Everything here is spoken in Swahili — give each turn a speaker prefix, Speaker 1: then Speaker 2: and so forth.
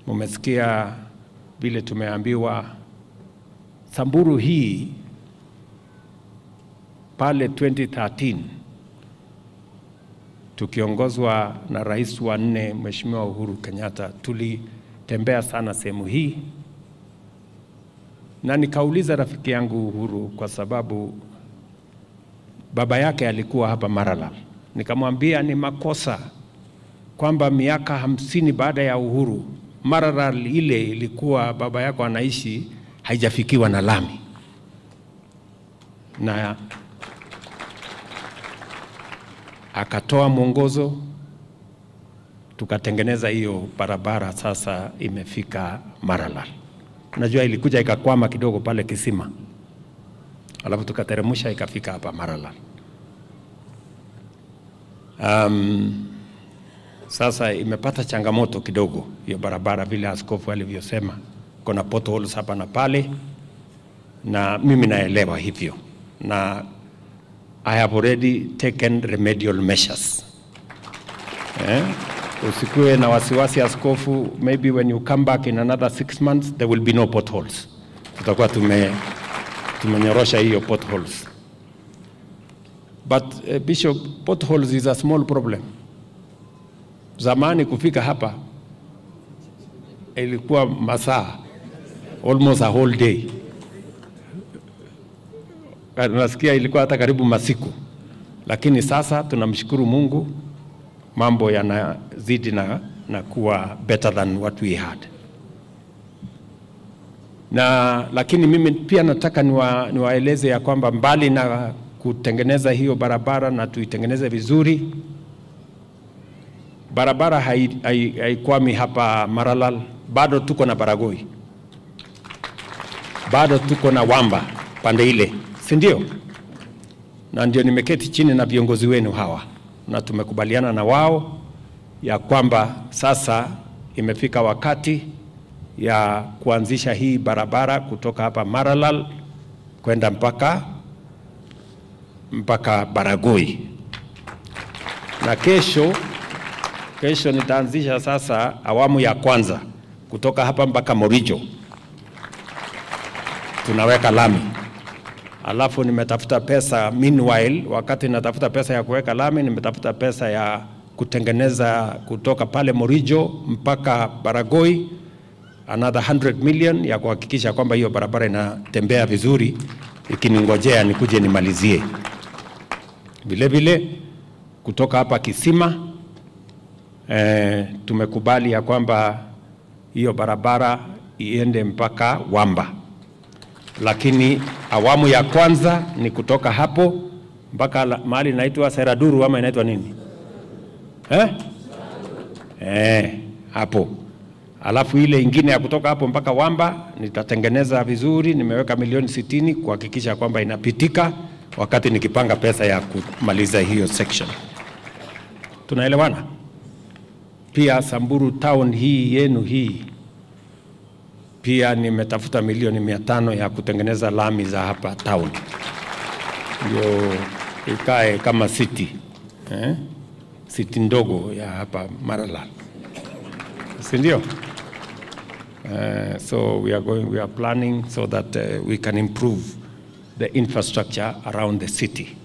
Speaker 1: Mumesikia vile tumeambiwa Samburu hii pale 2013 tukiongozwa na rais wa 4 Mheshimiwa Uhuru Kenyatta, tulitembea sana sehemu hii, na nikauliza rafiki yangu Uhuru kwa sababu baba yake alikuwa hapa Maralal. Nikamwambia ni makosa kwamba miaka 50 baada ya uhuru Maralal ile ilikuwa baba yako anaishi haijafikiwa na lami, na akatoa mwongozo tukatengeneza hiyo barabara. Sasa imefika Maralal. Unajua ilikuja ikakwama kidogo pale Kisima, alafu tukateremsha ikafika hapa Maralal. Sasa imepata changamoto kidogo hiyo barabara, vile askofu alivyosema, kuna potholes hapa na pale, na mimi naelewa hivyo, na I have already taken remedial measures. Usikue na wasiwasi askofu, maybe when you come back in another 6 months there will be no potholes. Tutakuwa tumenyorosha hiyo potholes. But Bishop, potholes is a small problem. Zamani kufika hapa ilikuwa masaa, almost a whole day. Nasikia ilikuwa hata karibu masiku. Lakini sasa tunamshukuru Mungu, mambo yanazidi na kuwa better than what we had. Lakini mimi pia nataka niwaeleze ya kwamba mbali na kutengeneza hiyo barabara na tuitengeneze vizuri, barabara haikwami hapa Maralal, bado tuko na Baragoi, bado tuko na Wamba pande ile, si ndio? Na ndio nimeketi chini na viongozi wenu hawa na tumekubaliana na wao ya kwamba sasa imefika wakati ya kuanzisha hii barabara kutoka hapa Maralal kwenda mpaka Baragoi. Na kesho nitaanzisha sasa awamu ya kwanza kutoka hapa mpaka Morijo, tunaweka lami. Alafu nimetafuta pesa, meanwhile wakati natafuta pesa ya kuweka lami, nimetafuta pesa ya kutengeneza kutoka pale Morijo mpaka Baragoi another 100 million ya kuhakikisha kwamba hiyo barabara inatembea vizuri, ikiningojea nikuje nimalizie. Vile vile kutoka hapa Kisima tumekubali ya kwamba hiyo barabara iende mpaka Wamba, lakini awamu ya kwanza ni kutoka hapo mpaka mahali inaitwa Seraduru ama inaitwa nini? Hapo. Alafu ile ingine ya kutoka hapo mpaka Wamba nitatengeneza vizuri, nimeweka milioni 60 kuhakikisha kwamba inapitika wakati nikipanga pesa ya kumaliza hiyo section. Tunaelewana? Pia Samburu town hii yenu hii pia nimetafuta milioni 500 ya kutengeneza lami za hapa town, ndio ikae kama city, city ndogo ya hapa Maralal, si ndio? So we are planning so that we can improve the infrastructure around the city.